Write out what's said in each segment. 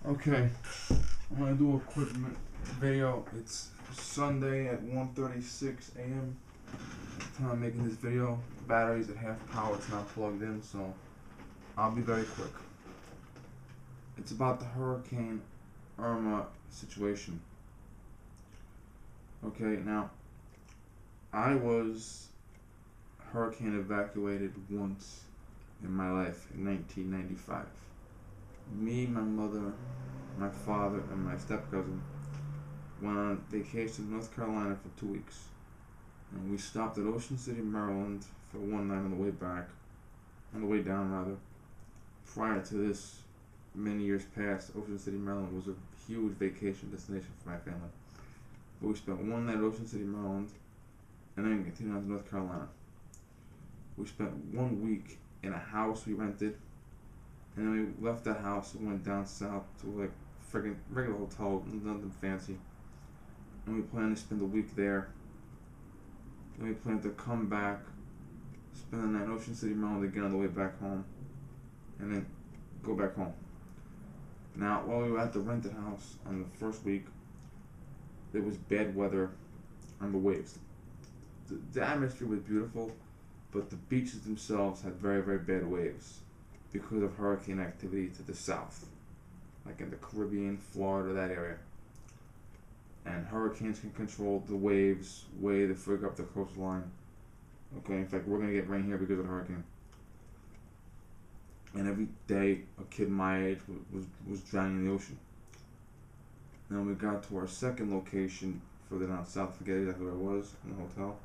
Okay, I'm gonna do a quick video. It's Sunday at 1:36 a.m. Time I'm making this video. The battery's at half power, it's not plugged in, so I'll be very quick. It's about the Hurricane Irma situation. Okay, now, I was hurricane evacuated once in my life in 1995. Me, my mother, my father, and my step-cousin went on vacation to North Carolina for 2 weeks. And we stopped at Ocean City, Maryland for one night on the way back, on the way down rather. Prior to this, many years past, Ocean City, Maryland was a huge vacation destination for my family. But we spent one night at Ocean City, Maryland, and then continued on to North Carolina. We spent 1 week in a house we rented, and then we left that house and went down south to like friggin' regular hotel, nothing fancy. And we planned to spend a week there. Then we planned to come back, spend the night in Ocean City, Maryland again on the way back home, and then go back home. Now, while we were at the rented house on the first week, there was bad weather on the waves. The atmosphere was beautiful, but the beaches themselves had very, very bad waves because of hurricane activity to the south, like in the Caribbean, Florida, that area. And hurricanes can control the waves way the frig up the coastline. Okay, in fact, we're gonna get rain here because of the hurricane. And every day, a kid my age was drowning in the ocean. Then we got to our second location further down south, forget exactly where it was, in the hotel.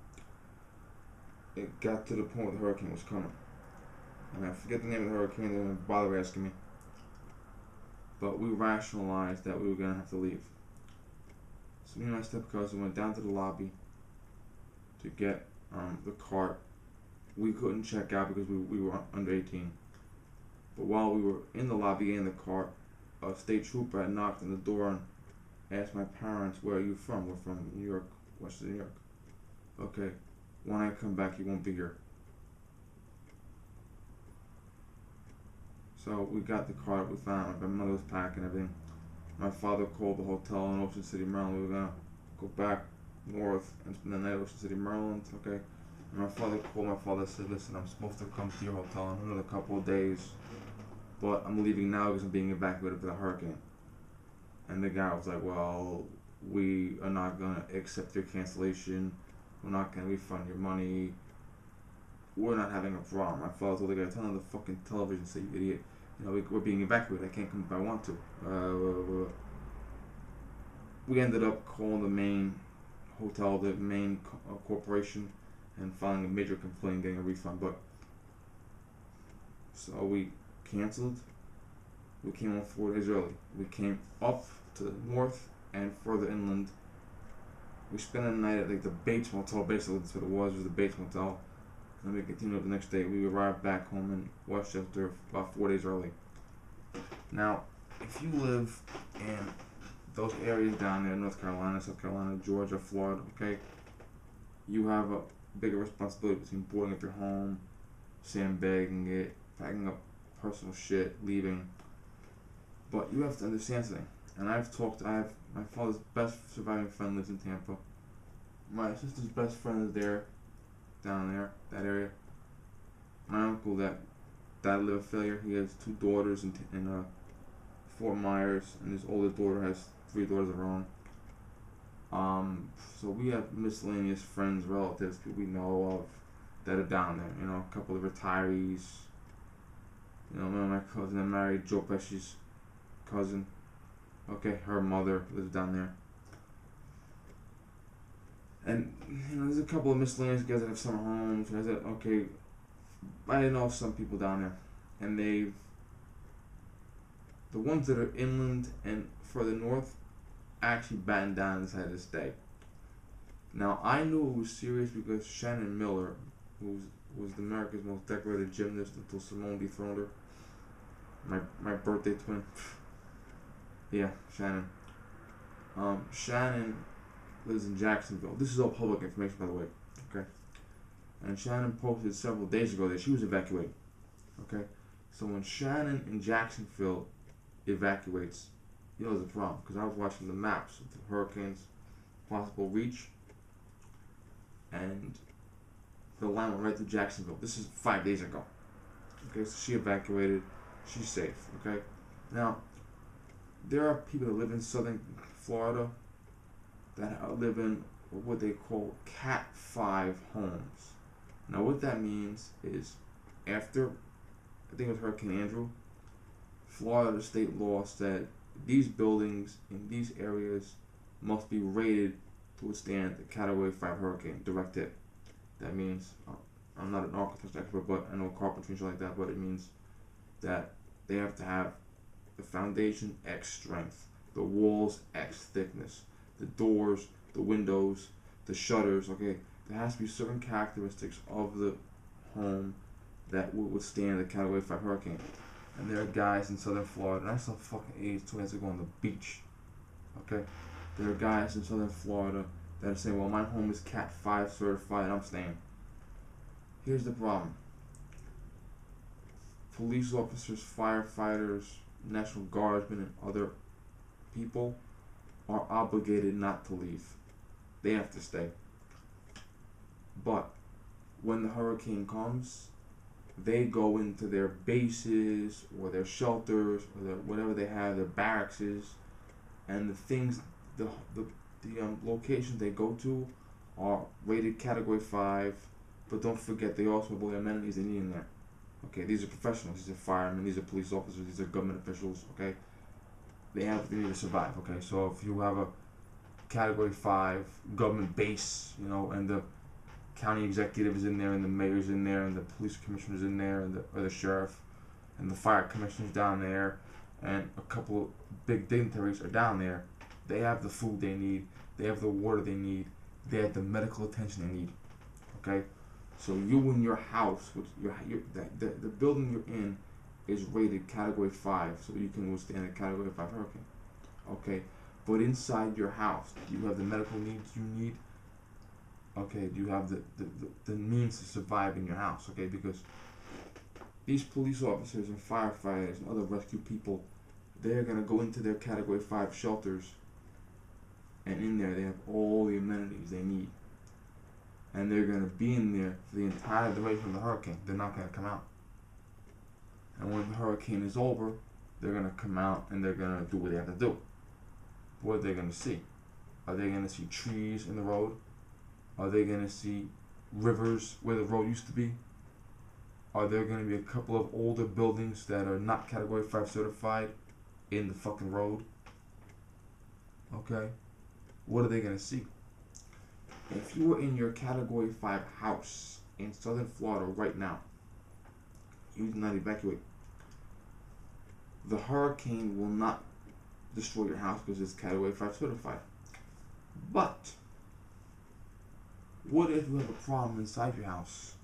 It got to the point where the hurricane was coming. And I forget the name of the hurricane, they didn't bother asking me. But we rationalized that we were gonna have to leave. So me and my step-cousin went down to the lobby to get the cart. We couldn't check out because we were under 18. But while we were in the lobby getting the cart, a state trooper had knocked on the door and asked my parents, "Where are you from?" "We're from New York, Western New York." "Okay, when I come back you won't be here." So we got the cart, we found out my mother was packing everything. My father called the hotel in Ocean City, Maryland. We were gonna go back north and spend the night in Ocean City, Maryland, okay? And my father called, my father said, "Listen, I'm supposed to come to your hotel in another couple of days, but I'm leaving now because I'm being evacuated for the hurricane." And the guy was like, "Well, we are not gonna accept your cancellation. We're not gonna refund your money. We're not having a problem." My father told the guy, "Turn on the fucking television, say, you idiot. You know, we're being evacuated. I can't come if I want to." We ended up calling the main hotel, the main corporation, and filing a major complaint, getting a refund. But so we canceled. We came on 4 days early. We came up to the north and further inland. We spent the night at like the Bates Motel. Basically, that's what it was the Bates Motel. And we continued the next day. We arrived back home in Westchester about 4 days early. Now, if you live in those areas down there, North Carolina, South Carolina, Georgia, Florida, okay, you have a bigger responsibility between boarding up your home, sandbagging it, packing up personal shit, leaving. But you have to understand something. And my father's best surviving friend lives in Tampa. My sister's best friend is there, down there, that area. My uncle that died of liver failure, he has 2 daughters in Fort Myers, and his oldest daughter has 3 daughters of her own. So we have miscellaneous friends, relatives, people we know of that are down there. You know, a couple of retirees. You know, my cousin that married Joe Pesci's cousin. Okay, her mother lives down there. And you know, there's a couple of miscellaneous guys that have summer homes. I said, okay, I know some people down there, and the ones that are inland and further north, actually battened down and decided to stay. Now I knew it was serious because Shannon Miller, who was America's most decorated gymnast until Simone dethroned her, my birthday twin. Yeah, Shannon. Shannon lives in Jacksonville. This is all public information, by the way. Okay. And Shannon posted several days ago that she was evacuated. Okay. So when Shannon in Jacksonville evacuates, You know there's a problem because I was watching the maps of the hurricane's possible reach, and the line went right through Jacksonville. This is 5 days ago. Okay, so she evacuated. She's safe. Okay, now there are people that live in southern Florida that live in what they call Cat 5 homes. Now, what that means is after, I think it was Hurricane Andrew, Florida state law said these buildings in these areas must be rated to withstand the Category 5 hurricane, direct hit. That means, I'm not an architect expert, but I know carpentry and shit like that, but it means that they have to have the foundation X strength, the walls X thickness, the doors, the windows, the shutters, okay? There has to be certain characteristics of the home that will withstand the Category 5 hurricane. And there are guys in southern Florida, and I saw fucking AIDS 2 years ago on the beach, okay? There are guys in southern Florida that are saying, well, my home is Cat 5 certified, I'm staying. Here's the problem. Police officers, firefighters, National Guardsmen, and other people are obligated not to leave. They have to stay. But when the hurricane comes, they go into their bases or their shelters or their whatever they have, their barracks, and the things, the locations they go to are rated Category 5. But don't forget, they also have all the amenities they need in there. Okay, these are professionals. These are firemen. These are police officers. These are government officials. Okay, they need to survive. Okay, so if you have a Category 5 government base, you know, and the county executive is in there, and the mayor's in there, and the police commissioner's in there, and the sheriff, and the fire commissioner's down there, and a couple big dignitaries are down there. They have the food they need. They have the water they need. They have the medical attention they need. Okay, so you in your house, which the building you're in, is rated Category 5, so you can withstand a Category 5 hurricane. Okay, but inside your house, do you have the medical needs you need? Okay, do you have the means to survive in your house? Okay, because these police officers and firefighters and other rescue people, they're going to go into their Category 5 shelters, and in there they have all the amenities they need. And they're going to be in there for the entire duration of the hurricane. They're not going to come out. And when the hurricane is over, they're going to come out and they're going to do what they have to do. What are they going to see? Are they going to see trees in the road? Are they going to see rivers where the road used to be? Are there going to be a couple of older buildings that are not Category 5 certified in the fucking road? Okay? What are they going to see? If you were in your Category 5 house in southern Florida right now, you do not evacuate. The hurricane will not destroy your house because it's Category 5 certified. But what if you have a problem inside your house?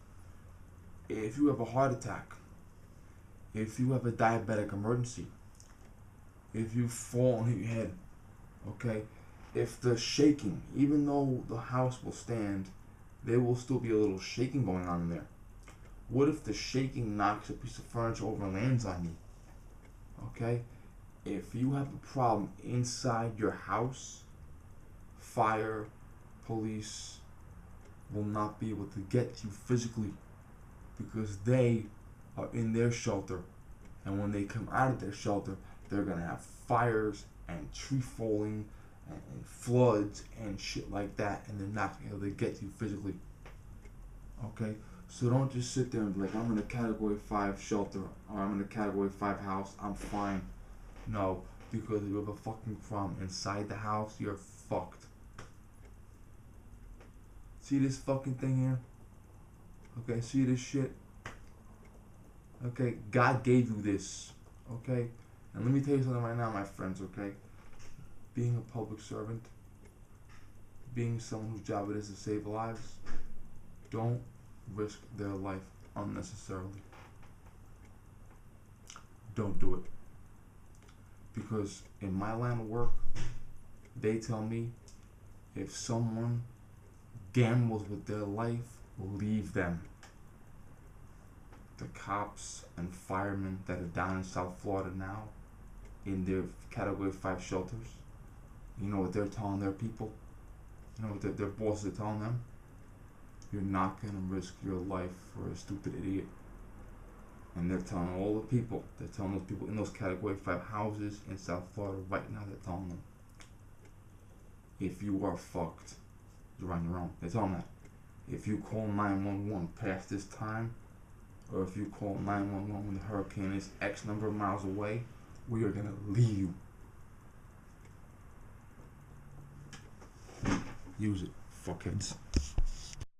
If you have a heart attack, if you have a diabetic emergency, if you fall and hit your head, okay? If the shaking, even though the house will stand, there will still be a little shaking going on in there. What if the shaking knocks a piece of furniture over and lands on you? Okay? If you have a problem inside your house, fire, police will not be able to get to you physically because they are in their shelter. And when they come out of their shelter, they're going to have fires and tree falling and floods and shit like that, and they're not going to be able to get to you physically. Okay? So don't just sit there and be like, I'm in a Category 5 shelter, or I'm in a Category 5 house, I'm fine. No, because if you have a fucking problem inside the house, you're fucked. See this fucking thing here? Okay, see this shit? Okay, God gave you this. Okay? And let me tell you something right now, my friends, okay? Being a public servant, being someone whose job it is to save lives, don't risk their life unnecessarily. Don't do it. Because in my line of work, they tell me if someone gambles with their life, leave them. The cops and firemen that are down in South Florida now, in their Category 5 shelters, you know what they're telling their people? You know what their bosses are telling them? You're not gonna risk your life for a stupid idiot. And they're telling all the people, they're telling those people in those Category 5 houses in South Florida right now, they're telling them, if you are fucked, you're on your own. They're telling that. If you call 911 past this time, or if you call 911 when the hurricane is X number of miles away, we are gonna leave you. Use it, fuckheads.